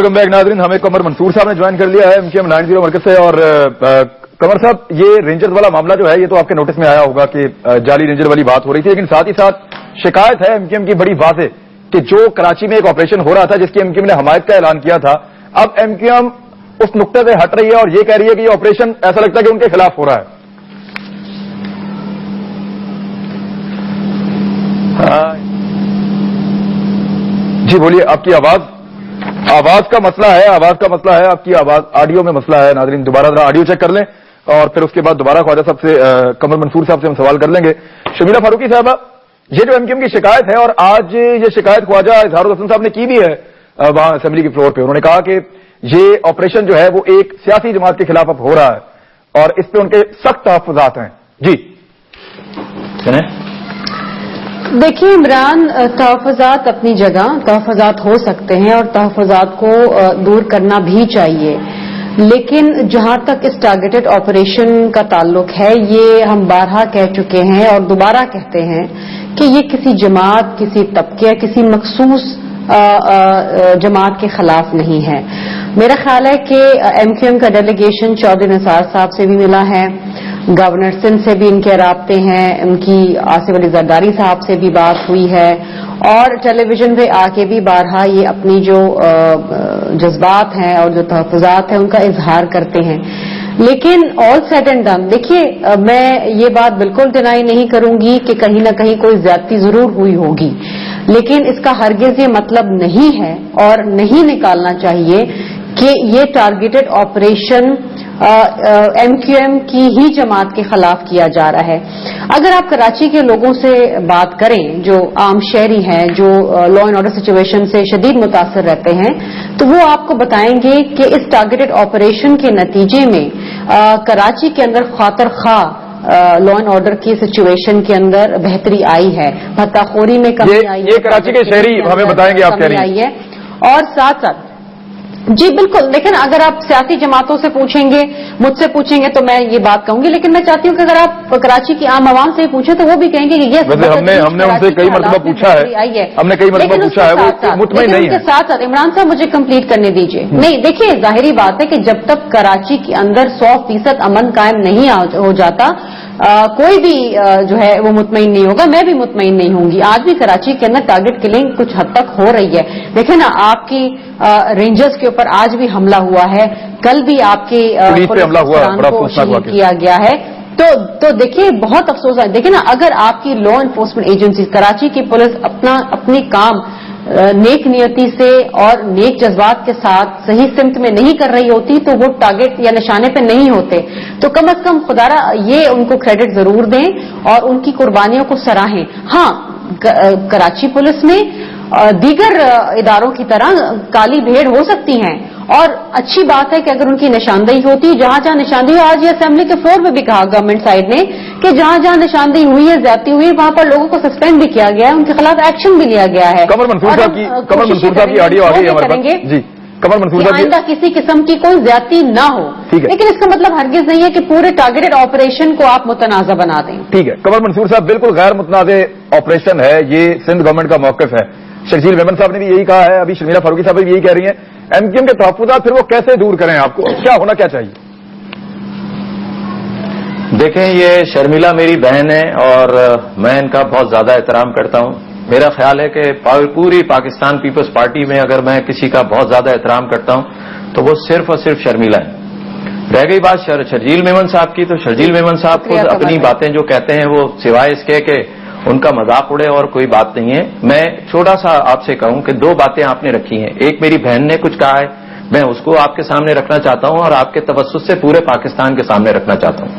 Welcome back ناظرین. ہمیں قمر منصور صاحب نے جوائن کر لیا ہے MQM 90 مرکز سے. اور قمر صاحب, یہ رینجرز والا معاملہ جو ہے یہ تو آپ کے نوٹس میں آیا ہوگا کہ جعلی رینجر والی بات ہو رہی تھی, لیکن ساتھ ہی ساتھ شکایت ہے MQM کی بڑی واضح کہ جو کراچی میں ایک آپریشن ہو رہا تھا جس کی MQM نے حمایت کا اعلان کیا تھا, اب MQM اس نقطے سے ہٹ رہی ہے اور یہ کہہ رہی ہے کہ یہ آپریشن ایسا لگتا ہے کہ ان کے خلاف ہو رہا ہے. جی بولیے, آپ کی آواز کا مسئلہ ہے, آپ کی آواز آڈیو میں مسئلہ ہے. ناظرین دوبارہ ذرا آڈیو چیک کر لیں اور پھر اس کے بعد دوبارہ خواجہ صاحب سے, قمر منصور صاحب سے ہم سوال کر لیں گے. شمیلہ فاروقی صاحبہ, یہ جو MQM کی شکایت ہے اور آج یہ شکایت خواجہ اظہار الحسن صاحب نے کی بھی ہے وہاں اسمبلی کے فلور پہ, انہوں نے کہا کہ یہ آپریشن جو ہے وہ ایک سیاسی جماعت کے خلاف اب ہو رہا ہے اور اس پہ ان کے سخت تحفظات ہیں. جی دیکھیے عمران, تحفظات اپنی جگہ تحفظات ہو سکتے ہیں اور تحفظات کو دور کرنا بھی چاہیے, لیکن جہاں تک اس ٹارگیٹڈ آپریشن کا تعلق ہے یہ ہم بارہا کہہ چکے ہیں اور دوبارہ کہتے ہیں کہ یہ کسی جماعت, کسی طبقے, کسی مخصوص جماعت کے خلاف نہیں ہے. میرا خیال ہے کہ MQM کا ڈیلیگیشن چودھری نثار صاحب سے بھی ملا ہے, گورنر سندھ سے بھی ان کے رابطے ہیں, ان کی آصف علی زرداری صاحب سے بھی بات ہوئی ہے اور ٹیلی ویژن پہ آ کے بھی بارہا یہ اپنی جو جذبات ہیں اور جو تحفظات ہیں ان کا اظہار کرتے ہیں. لیکن آل سیٹ اینڈ ڈن, دیکھیے میں یہ بات بالکل ڈینائی نہیں کروں گی کہ کہیں نہ کہیں کوئی زیادتی ضرور ہوئی ہوگی, لیکن اس کا ہرگز یہ مطلب نہیں ہے اور نہیں نکالنا چاہیے کہ یہ ٹارگیٹڈ آپریشن MQM کی ہی جماعت کے خلاف کیا جا رہا ہے. اگر آپ کراچی کے لوگوں سے بات کریں جو عام شہری ہیں, جو لا اینڈ آرڈر سچویشن سے شدید متاثر رہتے ہیں, تو وہ آپ کو بتائیں گے کہ اس ٹارگیٹڈ آپریشن کے نتیجے میں کراچی کے اندر خاطر خواہ لا اینڈ آرڈر کی سچویشن کے اندر بہتری آئی ہے, بھتہ خوری میں کمی آئی ہے, یہ کراچی کے شہری ہمیں بتائیں گے آپ کہہ رہی ہیں. اور ساتھ ساتھ جی بالکل, لیکن اگر آپ سیاسی جماعتوں سے پوچھیں گے, مجھ سے پوچھیں گے تو میں یہ بات کہوں گی, لیکن میں چاہتی ہوں کہ اگر آپ کراچی کی عام عوام سے پوچھیں تو وہ بھی کہیں گے کہ یہ ہم نے ان سے کئی مرتبہ پوچھا ہے, وہ مطمئن نہیں ہے. ساتھ ساتھ عمران صاحب مجھے کمپلیٹ کرنے دیجیے. نہیں دیکھیے, ظاہری بات ہے کہ جب تک کراچی کے اندر 100% امن قائم نہیں ہو جاتا کوئی بھی جو ہے وہ مطمئن نہیں ہوگا, میں بھی مطمئن نہیں ہوں گی. آج بھی کراچی کے اندر ٹارگٹ کلنگ کچھ حد تک ہو رہی ہے. دیکھیں نا, آپ کی رینجرز کے اوپر آج بھی حملہ ہوا ہے, کل بھی آپ کے حملہ ہوا کو شہید کیا گیا ہے. تو دیکھیے بہت افسوس ہے. دیکھیں نا, اگر آپ کی لا انفورسمنٹ ایجنسی کراچی کی پولیس اپنی کام نیک نیتی سے اور نیک جذبات کے ساتھ صحیح سمت میں نہیں کر رہی ہوتی تو وہ ٹارگٹ یا نشانے پہ نہیں ہوتے. تو کم از کم خدارا یہ ان کو کریڈٹ ضرور دیں اور ان کی قربانیوں کو سراہیں. ہاں, کراچی پولیس میں دیگر اداروں کی طرح کالی بھیڑ ہو سکتی ہیں اور اچھی بات ہے کہ اگر ان کی نشاندہی ہوتی, جہاں جہاں نشاندہی ہو, آج یہ اسمبلی کے فلور میں بھی کہا گورنمنٹ سائڈ نے کہ جہاں جہاں نشاندہی ہوئی ہے, زیادتی ہوئی ہے, وہاں پر لوگوں کو سسپینڈ بھی کیا گیا ہے, ان کے خلاف ایکشن بھی لیا گیا ہے. قمر منصور صاحب کی آڈیو آ گئی ہے ہمارے پاس. جی قمر منصور صاحب, آئندہ کسی قسم کی کوئی زیادتی نہ ہو, لیکن اس کا مطلب ہرگز نہیں ہے کہ پورے ٹارگیٹڈ آپریشن کو آپ متنازع بنا دیں. ٹھیک ہے قمر منصور صاحب, بالکل غیر متنازع آپریشن ہے یہ, سندھ گورنمنٹ کا موقف ہے. شرجیل میمن صاحب نے بھی یہی کہا ہے, ابھی شمیلہ فاروقی صاحب بھی یہی کہہ رہی ہیں. MQM کے تحفظات پھر وہ کیسے دور کریں, آپ کو کیا ہونا کیا چاہیے؟ دیکھیں, یہ شرمیلا میری بہن ہے اور میں ان کا بہت زیادہ احترام کرتا ہوں. میرا خیال ہے کہ پوری پاکستان پیپلز پارٹی میں اگر میں کسی کا بہت زیادہ احترام کرتا ہوں تو وہ صرف اور صرف شرمیلا ہے. رہ گئی بات شرجیل میمن صاحب کی, تو شرجیل میمن صاحب خود اپنی باتیں جو کہتے ہیں وہ سوائے اس کے کہ ان کا مذاق اڑے اور کوئی بات نہیں ہے. میں چھوٹا سا آپ سے کہوں کہ دو باتیں آپ نے رکھی ہیں. ایک میری بہن نے کچھ کہا ہے, میں اس کو آپ کے سامنے رکھنا چاہتا ہوں اور آپ کے توسط سے پورے پاکستان کے سامنے رکھنا چاہتا ہوں.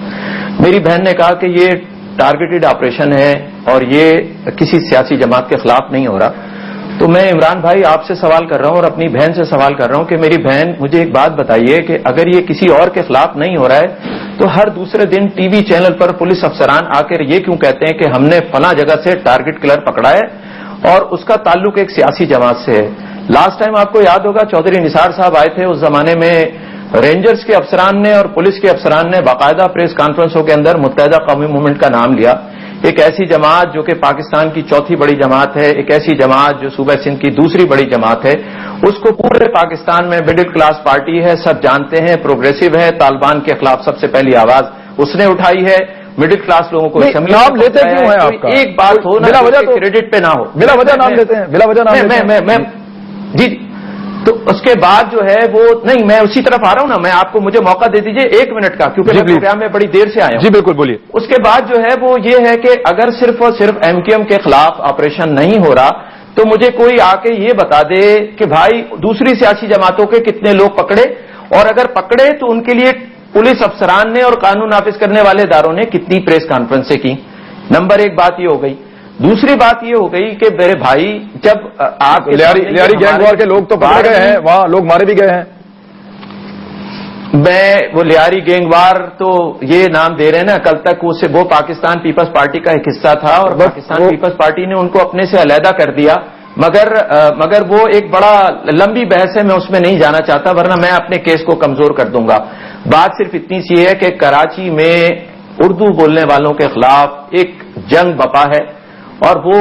میری بہن نے کہا کہ یہ ٹارگیٹڈ آپریشن ہے اور یہ کسی سیاسی جماعت کے خلاف نہیں ہو رہا. تو میں عمران بھائی آپ سے سوال کر رہا ہوں اور اپنی بہن سے سوال کر رہا ہوں کہ میری بہن مجھے ایک بات بتائیے کہ اگر یہ کسی اور کے خلاف نہیں ہو رہا ہے تو ہر دوسرے دن ٹی وی چینل پر پولیس افسران آ کر یہ کیوں کہتے ہیں کہ ہم نے فلاں جگہ سے ٹارگٹ کلر پکڑا ہے اور اس کا تعلق ایک سیاسی جماعت سے ہے. لاسٹ ٹائم آپ کو یاد ہوگا چودھری نثار صاحب آئے تھے, اس زمانے میں رینجرز کے افسران نے اور پولیس کے افسران نے باقاعدہ پریس کانفرنسوں کے اندر متحدہ قومی موومنٹ کا نام لیا. ایک ایسی جماعت جو کہ پاکستان کی چوتھی بڑی جماعت ہے, ایک ایسی جماعت جو صوبہ سندھ کی دوسری بڑی جماعت ہے, اس کو پورے پاکستان میں مڈل کلاس پارٹی ہے، سب جانتے ہیں، پروگریسو ہے، طالبان کے خلاف سب سے پہلی آواز اس نے اٹھائی ہے، مڈل کلاس لوگوں کو نام لیتے کیوں ہیں آپ کا؟ ایک بات ہو نا، بلا وجہ کریڈٹ پہ نہ ہو، بلا وجہ نام لیتے ہیں، بلا وجہ نام لیتے ہیں۔ جی تو اس کے بعد جو ہے وہ نہیں، میں اسی طرف آ رہا ہوں نا، میں آپ کو مجھے موقع دے دیجیے 1 منٹ کا، کیونکہ میں پروگرام میں بڑی دیر سے آیا ہوں۔ جی بالکل بولیے۔ اس کے بعد جو ہے وہ یہ ہے کہ اگر صرف اور صرف MQM کے خلاف آپریشن نہیں ہو رہا تو مجھے کوئی آ کے یہ بتا دے کہ بھائی دوسری سیاسی جماعتوں کے کتنے لوگ پکڑے، اور اگر پکڑے تو ان کے لیے پولیس افسران نے اور قانون نافذ کرنے والے اداروں نے کتنی پریس کانفرنسیں کی۔ نمبر 1 بات یہ ہو گئی۔ دوسری بات یہ ہو گئی کہ میرے بھائی جب آپ لیاری گینگ وار کے لوگ تو پکڑے گئے ہیں، وہاں لوگ مارے بھی گئے ہیں۔ میں وہ لیاری گینگ وار تو یہ نام دے رہے ہیں نا، کل تک وہ پاکستان پیپلز پارٹی کا ایک حصہ تھا اور پاکستان پیپلز پارٹی نے ان کو اپنے سے علیحدہ کر دیا، مگر وہ ایک بڑا لمبی بحث ہے، میں اس میں نہیں جانا چاہتا، ورنہ میں اپنے کیس کو کمزور کر دوں گا۔ بات صرف اتنی سی ہے کہ کراچی میں اردو بولنے والوں کے خلاف ایک جنگ بپا ہے، اور وہ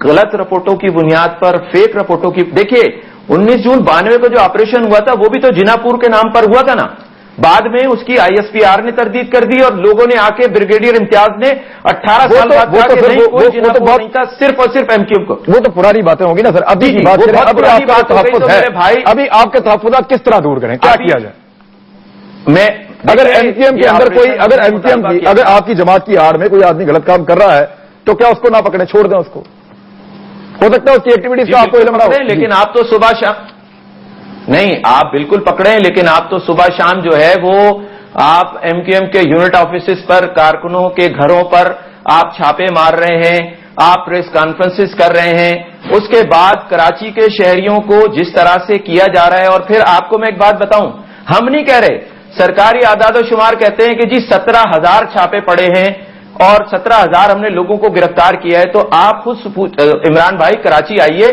غلط رپورٹوں کی بنیاد پر، فیک رپورٹوں کی، دیکھیے 19 جون 92 کا جو آپریشن ہوا تھا وہ بھی تو جنا پور کے نام پر ہوا تھا نا، بعد میں اس کی ISPR نے تردید کر دی اور لوگوں نے آ کے بریگیڈیئر امتیاز نے 18 سال بعد کہا کہ نہیں کوئی جنا پور نہیں تھا، صرف اور صرف MQM کو۔ وہ تو پرانی باتیں ہوگی نا سر، ابھی کی بات کریں، ابھی آپ کا تحفظ ہے، ابھی آپ کے تحفظات کس طرح دور کریں، کیا کیا جائے؟ میں اگر MQM کے اندر کوئی، اگر آپ کی جماعت کی آڑ میں کوئی آدمی غلط کام کر رہا ہے تو کیا اس کو نہ پکڑیں، چھوڑ دیں اس کو؟ ہو سکتا ہے اس کی ایکٹیویٹیز کا آپ کو علم نہ ہو، لیکن آپ تو صبح شام نہیں، آپ بالکل پکڑیں، لیکن آپ تو صبح شام جو ہے وہ آپ MQM کے یونٹ آفیسز پر، کارکنوں کے گھروں پر آپ چھاپے مار رہے ہیں، آپ پریس کانفرنسز کر رہے ہیں، اس کے بعد کراچی کے شہریوں کو جس طرح سے کیا جا رہا ہے، اور پھر آپ کو میں ایک بات بتاؤں، ہم نہیں کہہ رہے، سرکاری اعداد و شمار کہتے ہیں کہ جی 17,000 چھاپے پڑے ہیں اور 17,000 ہم نے لوگوں کو گرفتار کیا ہے، تو آپ خود عمران بھائی کراچی آئیے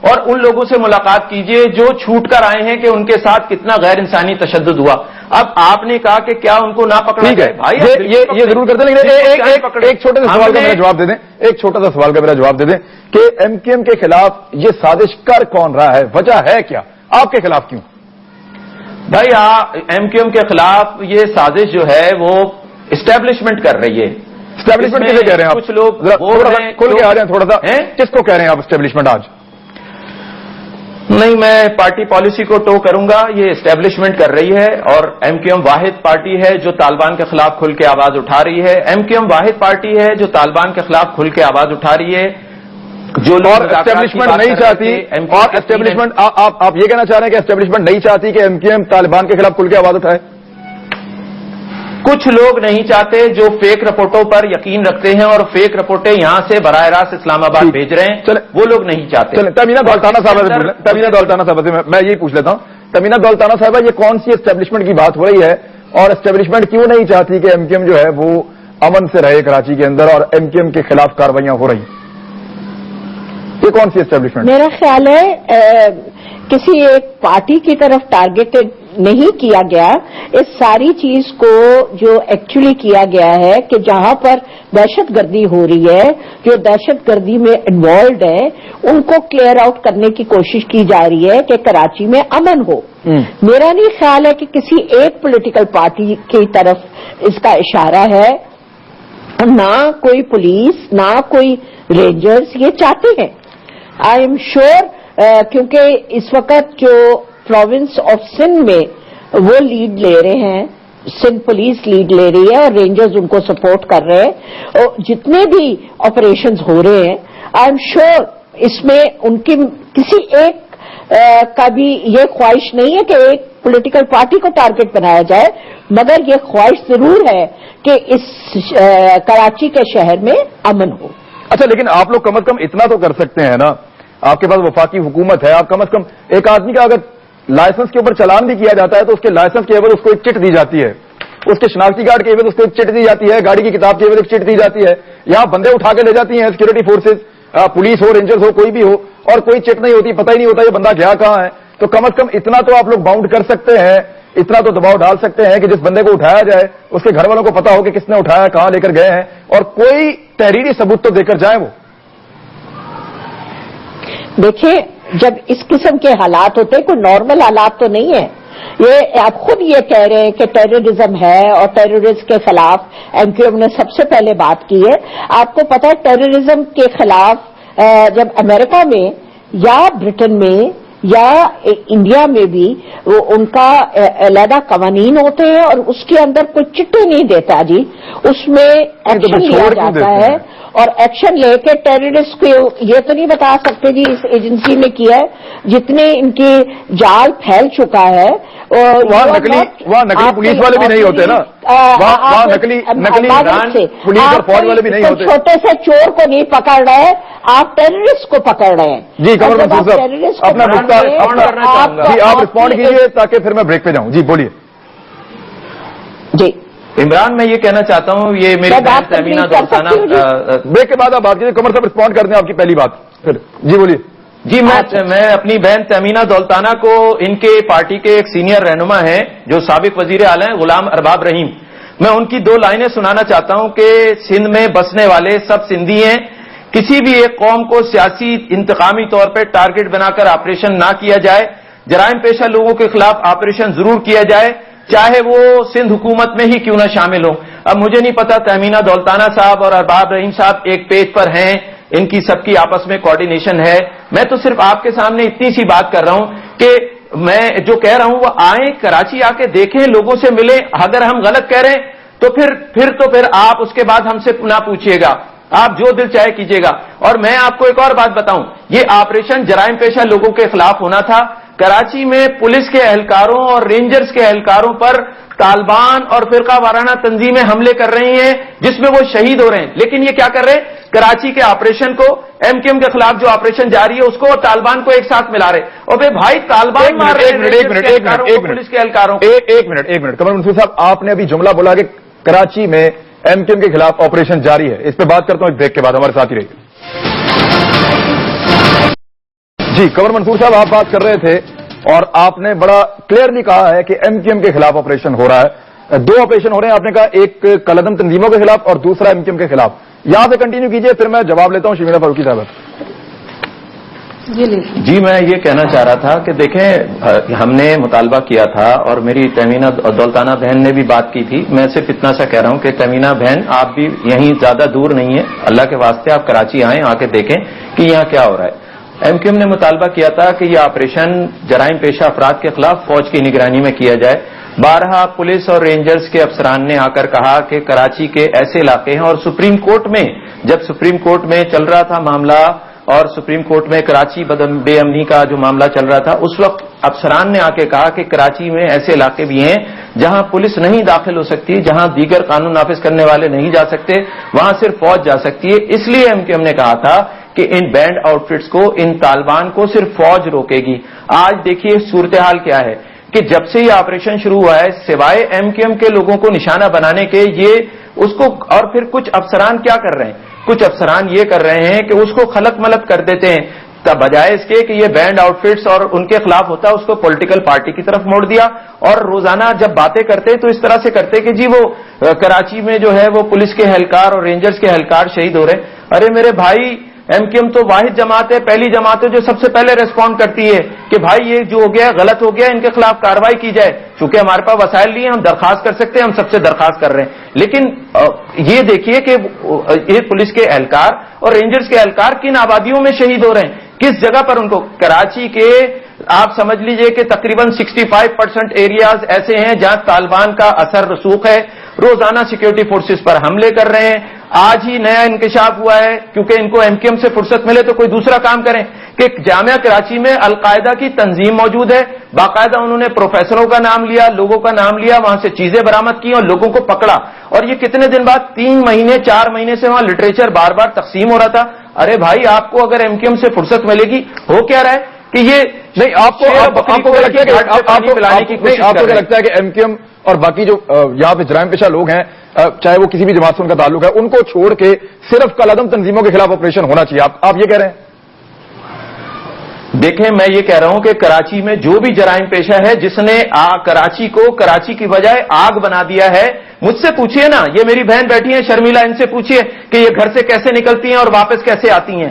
اور ان لوگوں سے ملاقات کیجئے جو چھوٹ کر آئے ہیں کہ ان کے ساتھ کتنا غیر انسانی تشدد ہوا۔ اب آپ نے کہا کہ کیا ان کو نہ پکڑا جائے، بھائی یہ ضرور کرتے ہیں، لیکن ایک چھوٹے سے سوال کا میرا جواب دے دیں، ایک چھوٹا سا سوال کا میرا جواب دے دیں کہ MQM کے خلاف یہ سازش کر کون رہا ہے، وجہ ہے کیا، آپ کے خلاف کیوں؟ بھائی MQM کے خلاف یہ سازش جو ہے وہ اسٹیبلشمنٹ کر رہی ہے۔ اسٹیبلشمنٹ کسے کہہ رہے ہیں آپ؟ کچھ لوگ کھل کے آ رہے ہیں تھوڑا سا، کس کو کہہ رہے ہیں آپ اسٹیبلشمنٹ آج؟ نہیں، میں پارٹی پالیسی کو ٹو کروں گا، یہ اسٹیبلشمنٹ کر رہی ہے، اور MQM واحد پارٹی ہے جو طالبان کے خلاف کھل کے آواز اٹھا رہی ہے، MQM واحد پارٹی ہے جو طالبان کے خلاف کھل کے آواز اٹھا رہی ہے، جو لوگ اسٹیبلشمنٹ نہیں چاہتی، اور اسٹیبلشمنٹ آپ یہ کہنا چاہ رہے ہیں کہ اسٹیبلشمنٹ نہیں چاہتی کہ MQM طالبان کے خلاف کھل کے آواز اٹھائے؟ کچھ لوگ نہیں چاہتے جو فیک رپورٹوں پر یقین رکھتے ہیں اور فیک رپورٹیں یہاں سے براہ راست اسلام آباد بھیج رہے ہیں، وہ لوگ نہیں چاہتے۔ تمینہ دولتانہ صاحبہ سے میں یہی پوچھ لیتا ہوں، تمینہ دولتانہ صاحبہ یہ کون سی اسٹیبلشمنٹ کی بات ہو رہی ہے، اور اسٹیبلشمنٹ کیوں نہیں چاہتی کہ MQM جو ہے وہ امن سے رہے کراچی کے اندر، اور MQM کے خلاف کاروائیاں ہو رہی ہیں، یہ کون سی اسٹیبلشمنٹ؟ میرا خیال ہے کسی ایک پارٹی کی طرف ٹارگیٹڈ نہیں کیا گیا، اس ساری چیز کو جو ایکچولی کیا گیا ہے کہ جہاں پر دہشت گردی ہو رہی ہے، جو دہشت گردی میں انوالوڈ ہے، ان کو کلیئر آؤٹ کرنے کی کوشش کی جا رہی ہے کہ کراچی میں امن ہو۔ میرا نہیں خیال ہے کہ کسی ایک پولیٹیکل پارٹی کی طرف اس کا اشارہ ہے، نہ کوئی پولیس نہ کوئی رینجرز یہ چاہتے ہیں۔ آئی ایم شیور کیونکہ اس وقت جو پروونس آف سندھ میں وہ لیڈ لے رہے ہیں، سندھ پولیس لیڈ لے رہی ہے اور رینجرز ان کو سپورٹ کر رہے ہیں، اور جتنے بھی آپریشنز ہو رہے ہیں آئی ایم شیور اس میں ان کی کسی ایک کا بھی یہ خواہش نہیں ہے کہ ایک پولیٹیکل پارٹی کو ٹارگٹ بنایا جائے، مگر یہ خواہش ضرور ہے کہ اس کراچی کے شہر میں امن ہو۔ اچھا، لیکن آپ لوگ کم از کم اتنا تو کر سکتے ہیں نا، آپ کے پاس وفاقی حکومت ہے، آپ کم از کم ایک آدمی کا اگر لائسنس کے اوپر چلان بھی کیا جاتا ہے تو اس کے لائسنس کے عوض اس کو ایک چٹ دی جاتی ہے، اس کے شناختی کارڈ کے عوض اس کو ایک چٹ دی جاتی ہے، گاڑی کی کتاب کے عوض ایک چٹ دی جاتی ہے، یہاں بندے اٹھا کے لے جاتی ہیں سیکورٹی فورسز، پولیس ہو، رینجرز ہو، کوئی بھی ہو، اور کوئی چٹ نہیں ہوتی، پتہ ہی نہیں ہوتا یہ بندہ گیا کہاں ہے۔ تو کم از کم اتنا تو آپ لوگ باؤنڈ کر سکتے ہیں، اتنا تو دباؤ ڈال سکتے ہیں کہ جس بندے کو اٹھایا جائے اس کے گھر والوں کو پتا ہو کہ کس نے اٹھایا، کہاں لے کر گئے ہیں، اور کوئی تحریری ثبوت تو دے کر جائیں وہ۔ دیکھیں جب اس قسم کے حالات ہوتے ہیں، کوئی نارمل حالات تو نہیں ہے. یہ آپ خود یہ کہہ رہے ہیں کہ ٹیررزم ہے اور ٹیررسٹ کے خلاف ایم کیو ایم نے سب سے پہلے بات کی ہے. آپ کو پتہ ہے ٹیررزم کے خلاف جب امریکہ میں یا برٹن میں یا انڈیا میں بھی ان کا علیحدہ قوانین ہوتے ہیں اور اس کے اندر کوئی چٹھی نہیں دیتا جی، اس میں ایکشن لیا جاتا ہے اور ایکشن لے کے ٹیررسٹ کو یہ تو نہیں بتا سکتے جی اس ایجنسی نے کیا ہے. جتنے ان کی جال پھیل چکا ہے وہاں نقلی پولیس والے بھی نہیں ہوتے نا، وہاں نقلی پولیس اور فوج والے بھی نہیں ہوتے. چھوٹے سے چور کو نہیں پکڑ رہے، آپ ٹیررسٹ کو پکڑ رہے ہیں. جی قمر منصور صاحب اپنا جی آپ رسپونڈ کیجیے تاکہ پھر میں بریک پہ جاؤں. جی بولیے. جی عمران میں یہ کہنا چاہتا ہوں، یہ میری بہن تہمینہ دولتانہ بریک کے بعد آپ بات کیجیے. قمر صاحب رسپونڈ کر دیں آپ کی پہلی بات پھر. جی بولیے. جی میں اپنی بہن تہمینہ دولتانہ کو ان کے پارٹی کے ایک سینئر رہنما ہیں جو سابق وزیر اعلی ہیں غلام ارباب رحیم، میں ان کی 2 لائنیں سنانا چاہتا ہوں کہ سندھ میں بسنے والے سب سندھی ہیں، کسی بھی ایک قوم کو سیاسی انتقامی طور پہ ٹارگٹ بنا کر آپریشن نہ کیا جائے، جرائم پیشہ لوگوں کے خلاف آپریشن ضرور کیا جائے، چاہے وہ سندھ حکومت میں ہی کیوں نہ شامل ہوں. اب مجھے نہیں پتا تہمینہ دولتانہ صاحب اور ارباب رحیم صاحب ایک پیج پر ہیں، ان کی سب کی آپس میں کوارڈینیشن ہے. میں تو صرف آپ کے سامنے اتنی سی بات کر رہا ہوں کہ میں جو کہہ رہا ہوں وہ آئیں کراچی آ کے دیکھیں، لوگوں سے ملیں. اگر ہم غلط کہہ رہے ہیں تو پھر آپ اس کے بعد ہم سے نہ پوچھیے گا، آپ جو دل چاہے کیجیے گا. اور میں آپ کو ایک اور بات بتاؤں، یہ آپریشن جرائم پیشہ لوگوں کے خلاف ہونا تھا. کراچی میں پولیس کے اہلکاروں اور رینجرز کے اہلکاروں پر طالبان اور فرقہ وارانہ تنظیمیں حملے کر رہی ہیں جس میں وہ شہید ہو رہے ہیں. لیکن یہ کیا کر رہے ہیں، کراچی کے آپریشن کو، ایم کیو ایم کے خلاف جو آپریشن جاری ہے اس کو اور طالبان کو ایک ساتھ ملا رہے. اور پھر بھائی طالبان مار رہے ہیں پولیس کے اہلکاروں کو. ایک منٹ قمر منصور صاحب، آپ نے ابھی جملہ بولا کہ کراچی میں ایم کیو ایم کے خلاف آپریشن جاری ہے. اس پہ بات کرتا ہوں ایک بریک کے بعد، ہمارے ساتھ ہی رہیے. جی قمر منصور صاحب آپ بات کر رہے تھے اور آپ نے بڑا کلیئرلی کہا ہے کہ ایم کیو ایم کے خلاف آپریشن ہو رہا ہے. 2 آپریشن ہو رہے ہیں، آپ نے کہا ایک کالعدم تنظیموں کے خلاف اور دوسرا ایم کیو ایم کے خلاف. یہاں سے کنٹینیو کیجئے پھر میں جواب لیتا ہوں. شمیرہ فاروقی صاحب. جی میں یہ کہنا چاہ رہا تھا کہ دیکھیں ہم نے مطالبہ کیا تھا اور میری تہمینہ دولتانہ بہن نے بھی بات کی تھی. میں صرف اتنا سا کہہ رہا ہوں کہ تہمینہ بہن آپ بھی یہیں زیادہ دور نہیں ہے، اللہ کے واسطے آپ کراچی آئیں، آ کے دیکھیں کہ یہاں کیا ہو رہا ہے. ایم کیو ایم نے مطالبہ کیا تھا کہ یہ آپریشن جرائم پیشہ افراد کے خلاف فوج کی نگرانی میں کیا جائے. بارہا پولیس اور رینجرز کے افسران نے آ کر کہا کہ کراچی کے ایسے علاقے ہیں، اور سپریم کورٹ میں جب سپریم کورٹ میں چل رہا تھا معاملہ اور سپریم کورٹ میں کراچی بے امنی کا جو معاملہ چل رہا تھا اس وقت افسران نے آ کے کہا کہ کراچی میں ایسے علاقے بھی ہیں جہاں پولیس نہیں داخل ہو سکتی، جہاں دیگر قانون نافذ کرنے والے نہیں جا سکتے، وہاں صرف فوج جا سکتی ہے. اس لیے ایم کیو ایم نے کہا تھا کہ ان بینڈ آؤٹ فٹس کو، ان طالبان کو صرف فوج روکے گی. آج دیکھیے صورتحال کیا ہے کہ جب سے یہ آپریشن شروع ہوا ہے سوائے ایم کیو ایم کے لوگوں کو نشانہ بنانے کے یہ اس کو، اور پھر کچھ افسران کیا کر رہے ہیں، کچھ افسران یہ کر رہے ہیں کہ اس کو خلق ملق کر دیتے ہیں، بجائے اس کے کہ یہ بینڈ آؤٹ فٹس اور ان کے خلاف ہوتا ہے اس کو پولیٹیکل پارٹی کی طرف موڑ دیا. اور روزانہ جب باتیں کرتے تو اس طرح سے کرتے کہ جی وہ کراچی میں جو ہے وہ پولیس کے اہلکار اور رینجرز کے اہلکار شہید ہو رہے ہیں. ارے میرے بھائی ایم کیو ایم تو واحد جماعت ہے، پہلی جماعت ہے جو سب سے پہلے ریسپونڈ کرتی ہے کہ بھائی یہ جو ہو گیا غلط ہو گیا، ان کے خلاف کارروائی کی جائے. چونکہ ہمارے پاس وسائل نہیں ہیں، ہم درخواست کر سکتے ہیں، ہم سب سے درخواست کر رہے ہیں. لیکن یہ دیکھیے کہ یہ پولیس کے اہلکار اور رینجرز کے اہلکار کن آبادیوں میں شہید ہو رہے ہیں، کس جگہ پر ان کو. کراچی کے آپ سمجھ لیجئے کہ تقریباً 65% ایریاز ایسے ہیں جہاں طالبان کا اثر رسوخ ہے، روزانہ سیکورٹی فورسز پر حملے کر رہے ہیں. آج ہی نیا انکشاف ہوا ہے کیونکہ ان کو ایم کیو ایم سے فرصت ملے تو کوئی دوسرا کام کریں کہ جامعہ کراچی میں القاعدہ کی تنظیم موجود ہے. باقاعدہ انہوں نے پروفیسروں کا نام لیا، لوگوں کا نام لیا، وہاں سے چیزیں برآمد کی اور لوگوں کو پکڑا. اور یہ کتنے دن بعد 3 مہینے 4 مہینے سے وہاں لٹریچر بار بار تقسیم ہو رہا تھا. ارے بھائی آپ کو اگر ایم کیو ایم سے فرصت ملے گی، ہو کیا رہا ہے کہ یہ نہیں آپ کو کیا لگتا ہے کہ ایم کیو ایم اور باقی جو یہاں پہ جرائم پیشہ لوگ ہیں چاہے وہ کسی بھی جماعت سے ان کا تعلق ہے ان کو چھوڑ کے صرف کالعدم تنظیموں کے خلاف آپریشن ہونا چاہیے، آپ یہ کہہ رہے ہیں؟ دیکھیں میں یہ کہہ رہا ہوں کہ کراچی میں جو بھی جرائم پیشہ ہے جس نے کراچی کو کراچی کی بجائے آگ بنا دیا ہے، مجھ سے پوچھئے نا، یہ میری بہن بیٹھی ہیں شرمیلا، ان سے پوچھئے کہ یہ گھر سے کیسے نکلتی ہیں اور واپس کیسے آتی ہیں.